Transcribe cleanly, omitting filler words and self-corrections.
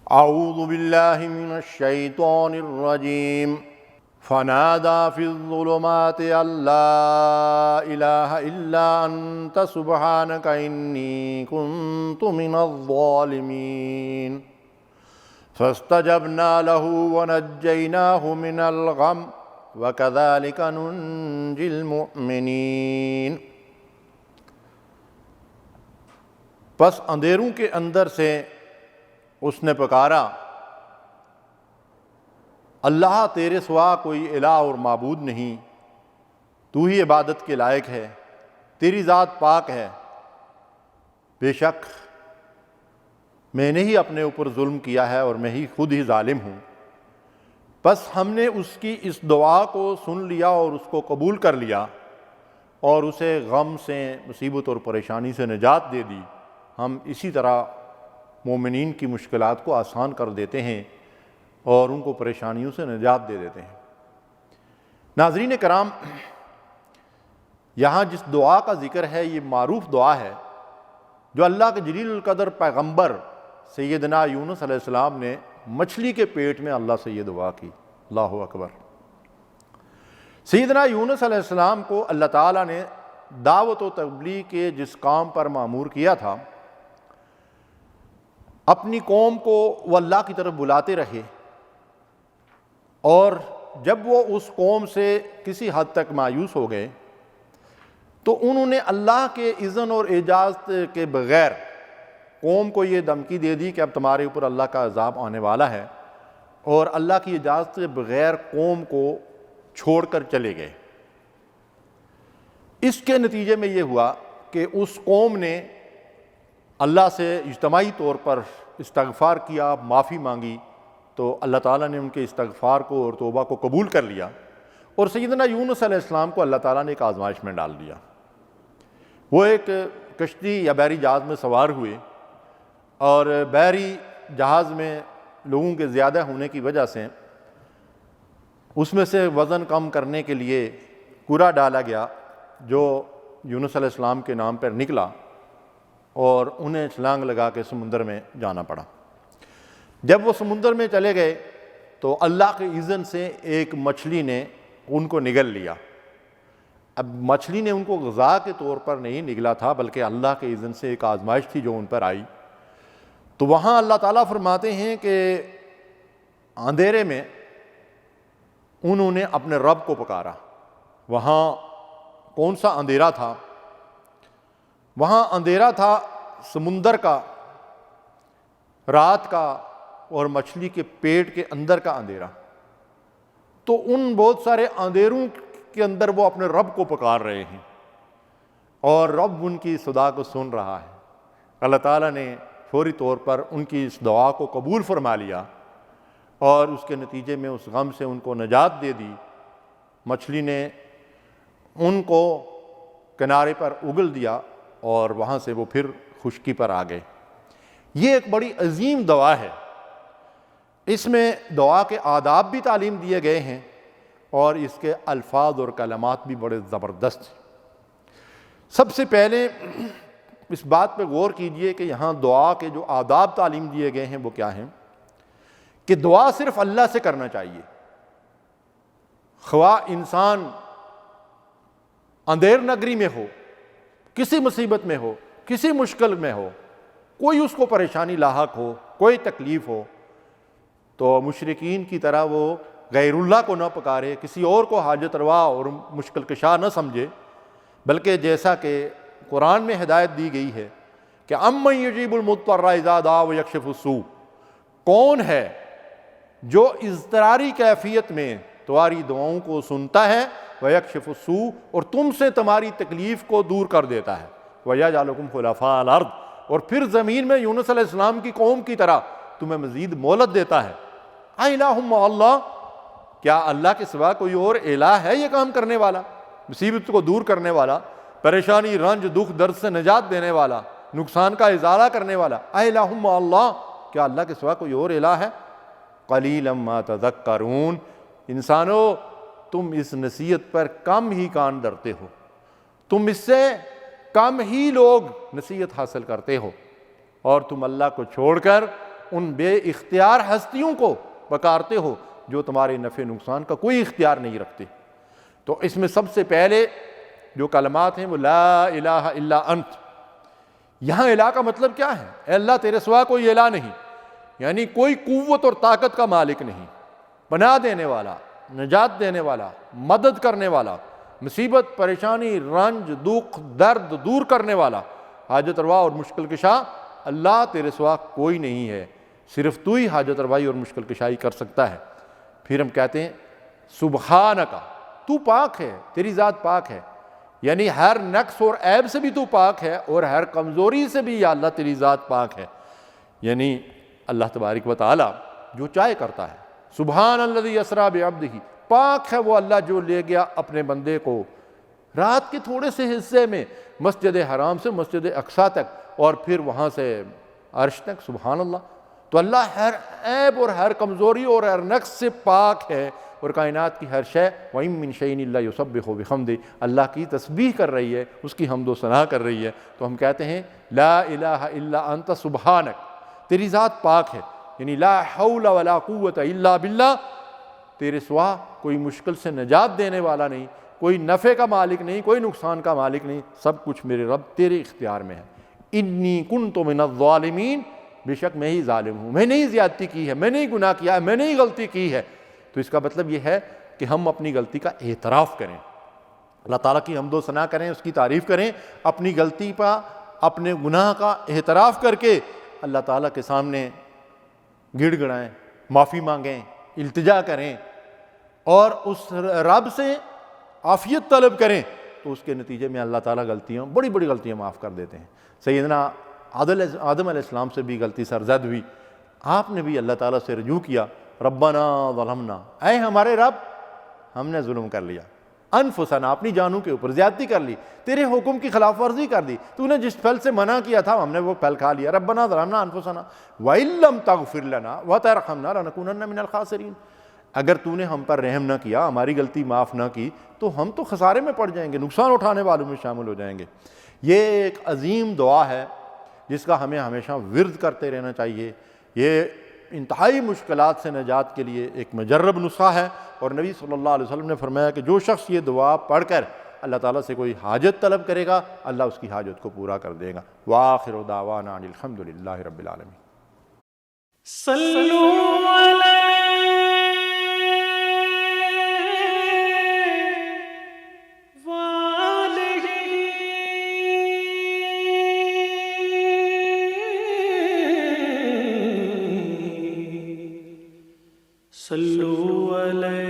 اعوذ باللہ من الشیطان الرجیم فنادى في الظلمات ان لا الہ الا انت سبحانک انی كنت من الظالمین فاستجبنا له ونجیناہ من الغم وکذلک ننجی المؤمنین۔ پس اندھیروں کے اندر سے اس نے پکارا، اللہ تیرے سوا کوئی الہ اور معبود نہیں، تو ہی عبادت کے لائق ہے، تیری ذات پاک ہے، بے شک میں نے ہی اپنے اوپر ظلم کیا ہے اور میں ہی خود ہی ظالم ہوں۔ بس ہم نے اس کی اس دعا کو سن لیا اور اس کو قبول کر لیا اور اسے غم سے، مصیبت اور پریشانی سے نجات دے دی۔ ہم اسی طرح مومنین کی مشکلات کو آسان کر دیتے ہیں اور ان کو پریشانیوں سے نجات دے دیتے ہیں۔ ناظرین کرام، یہاں جس دعا کا ذکر ہے یہ معروف دعا ہے جو اللہ کے جلیل القدر پیغمبر سیدنا یونس علیہ السلام نے مچھلی کے پیٹ میں اللہ سے یہ دعا کی۔ اللہ اکبر۔ سیدنا یونس علیہ السلام کو اللہ تعالیٰ نے دعوت و تبلیغ کے جس کام پر مأمور کیا تھا، اپنی قوم کو وہ اللہ کی طرف بلاتے رہے، اور جب وہ اس قوم سے کسی حد تک مایوس ہو گئے تو انہوں نے اللہ کے اذن اور اجازت کے بغیر قوم کو یہ دھمکی دے دی کہ اب تمہارے اوپر اللہ کا عذاب آنے والا ہے، اور اللہ کی اجازت کے بغیر قوم کو چھوڑ کر چلے گئے۔ اس کے نتیجے میں یہ ہوا کہ اس قوم نے اللہ سے اجتماعی طور پر استغفار کیا، معافی مانگی، تو اللہ تعالیٰ نے ان کے استغفار کو اور توبہ کو قبول کر لیا، اور سیدنا یونس علیہ السلام کو اللہ تعالیٰ نے ایک آزمائش میں ڈال دیا۔ وہ ایک کشتی یا بحری جہاز میں سوار ہوئے، اور بحری جہاز میں لوگوں کے زیادہ ہونے کی وجہ سے اس میں سے وزن کم کرنے کے لیے کوڑا ڈالا گیا جو یونس علیہ السلام کے نام پر نکلا، اور انہیں چھلانگ لگا کے سمندر میں جانا پڑا۔ جب وہ سمندر میں چلے گئے تو اللہ کے اذن سے ایک مچھلی نے ان کو نگل لیا۔ اب مچھلی نے ان کو غذا کے طور پر نہیں نگلا تھا، بلکہ اللہ کے اذن سے ایک آزمائش تھی جو ان پر آئی۔ تو وہاں اللہ تعالیٰ فرماتے ہیں کہ اندھیرے میں انہوں نے اپنے رب کو پکارا۔ وہاں کون سا اندھیرا تھا؟ وہاں اندھیرا تھا سمندر کا، رات کا، اور مچھلی کے پیٹ کے اندر کا اندھیرا۔ تو ان بہت سارے اندھیروں کے اندر وہ اپنے رب کو پکار رہے ہیں، اور رب ان کی صدا کو سن رہا ہے۔ اللہ تعالیٰ نے فوری طور پر ان کی اس دعا کو قبول فرما لیا، اور اس کے نتیجے میں اس غم سے ان کو نجات دے دی۔ مچھلی نے ان کو کنارے پر اگل دیا، اور وہاں سے وہ پھر خشکی پر آ گئے۔ یہ ایک بڑی عظیم دعا ہے۔ اس میں دعا کے آداب بھی تعلیم دیے گئے ہیں، اور اس کے الفاظ اور کلمات بھی بڑے زبردست ہیں۔ سب سے پہلے اس بات پہ غور کیجئے کہ یہاں دعا کے جو آداب تعلیم دیے گئے ہیں وہ کیا ہیں، کہ دعا صرف اللہ سے کرنا چاہیے۔ خواہ انسان اندھیر نگری میں ہو، کسی مصیبت میں ہو، کسی مشکل میں ہو، کوئی اس کو پریشانی لاحق ہو، کوئی تکلیف ہو، تو مشرکین کی طرح وہ غیر اللہ کو نہ پکارے، کسی اور کو حاجت روا اور مشکل کشا نہ سمجھے، بلکہ جیسا کہ قرآن میں ہدایت دی گئی ہے کہ امن یجیب المضطر اذا دعا ویکشف السوء، کون ہے جو اضطراری کیفیت میں تمہاری دعاؤں کو سنتا ہے، ویکشف السوء، اور تم سے تمہاری تکلیف کو دور کر دیتا ہے، ویجعلکم خلفاء الارض، اور پھر زمین میں یونس علیہ السلام کی قوم کی طرح تمہیں مزید مہلت دیتا ہے۔ الہ مع اللہ، کیا اللہ کے سوا کوئی اور الہ ہے یہ کام کرنے والا، مصیبت کو دور کرنے والا، پریشانی، رنج، دکھ، درد سے نجات دینے والا، نقصان کا ازالہ کرنے والا؟ الہ مع اللہ، کیا اللہ کے سوا کوئی اور الہ ہے؟ قلیلا ما تذکرون، انسانوں تم اس نصیحت پر کم ہی کان دھرتے ہو، تم اس سے کم ہی لوگ نصیحت حاصل کرتے ہو، اور تم اللہ کو چھوڑ کر ان بے اختیار ہستیوں کو پکارتے ہو جو تمہارے نفع نقصان کا کوئی اختیار نہیں رکھتے۔ تو اس میں سب سے پہلے جو کلمات ہیں وہ لا الہ الا انت۔ یہاں الہ کا مطلب کیا ہے؟ اے اللہ تیرے سوا کوئی الہ نہیں، یعنی کوئی قوت اور طاقت کا مالک نہیں، پناہ دینے والا، نجات دینے والا، مدد کرنے والا، مصیبت پریشانی رنج دکھ درد دور کرنے والا، حاجت روا اور مشکل کشا اللہ تیرے سوا کوئی نہیں ہے، صرف تو ہی حاجت روائی اور مشکل کشائی کر سکتا ہے۔ پھر ہم کہتے ہیں سبحانک، تو پاک ہے، تیری ذات پاک ہے، یعنی ہر نقص اور عیب سے بھی تو پاک ہے اور ہر کمزوری سے بھی یا اللہ تیری ذات پاک ہے۔ یعنی اللہ تبارک و تعالی جو چاہے کرتا ہے۔ سبحان الذی اسریٰ بعبدہ، پاک ہے وہ اللہ جو لے گیا اپنے بندے کو رات کے تھوڑے سے حصے میں مسجد حرام سے مسجد اقصیٰ تک اور پھر وہاں سے عرش تک۔ سبحان اللہ، تو اللہ ہر عیب اور ہر کمزوری اور ہر نقص سے پاک ہے، اور کائنات کی ہر شے وَإِن مِّن شَيْءٍ إِلَّا يُسَبِّحُ بِحَمْدِهِ اللہ کی تسبیح کر رہی ہے، اس کی حمد و ثنا کر رہی ہے۔ تو ہم کہتے ہیں لا الہ الا انت سبحانک، تیری ذات پاک ہے، یعنی لا حول ولا قوت الا باللہ، تیرے سوا کوئی مشکل سے نجات دینے والا نہیں، کوئی نفع کا مالک نہیں، کوئی نقصان کا مالک نہیں، سب کچھ میرے رب تیرے اختیار میں ہے۔ انی کنت من الظالمین، بے شک میں ہی ظالم ہوں، میں نے ہی زیادتی کی ہے، میں نے ہی گناہ کیا ہے، میں نے ہی غلطی کی ہے۔ تو اس کا مطلب یہ ہے کہ ہم اپنی غلطی کا اعتراف کریں، اللہ تعالیٰ کی حمد و ثنا کریں، اس کی تعریف کریں، اپنی غلطی پر اپنے گناہ کا اعتراف کر کے اللہ تعالیٰ کے سامنے گڑ گڑائیں، معافی مانگیں، التجا کریں اور اس رب سے عافیت طلب کریں، تو اس کے نتیجے میں اللہ تعالیٰ غلطیاں بڑی بڑی غلطیاں معاف کر دیتے ہیں۔ سیدنا آدم علیہ السلام سے بھی غلطی سرزد ہوئی، آپ نے بھی اللہ تعالیٰ سے رجوع کیا، ربنا ظلمنا، اے ہمارے رب ہم نے ظلم کر لیا، انفسنا اپنی جانوں کے اوپر زیادتی کر لی، تیرے حکم کی خلاف ورزی کر دی، تو نے جس پھل سے منع کیا تھا ہم نے وہ پھل کھا لیا، ربنا ظلمنا انفسنا وَإِن لَّمْ تَغْفِرْ لَنَا وَتَرْحَمْنَا لَنَكُونَنَّ مِنَ الْخَاسِرِينَ، اگر تو نے ہم پر رحم نہ کیا، ہماری غلطی معاف نہ کی، تو ہم تو خسارے میں پڑ جائیں گے، نقصان اٹھانے والوں میں شامل ہو جائیں گے۔ یہ ایک عظیم دعا ہے جس کا ہمیں ہمیشہ ورد کرتے رہنا چاہیے۔ یہ انتہائی مشکلات سے نجات کے لیے ایک مجرب نسخہ ہے، اور نبی صلی اللہ علیہ وسلم نے فرمایا کہ جو شخص یہ دعا پڑھ کر اللہ تعالیٰ سے کوئی حاجت طلب کرے گا، اللہ اس کی حاجت کو پورا کر دے گا۔ وآخر دعوانا ان الحمد للہ رب العالمین۔ صلوا علیہ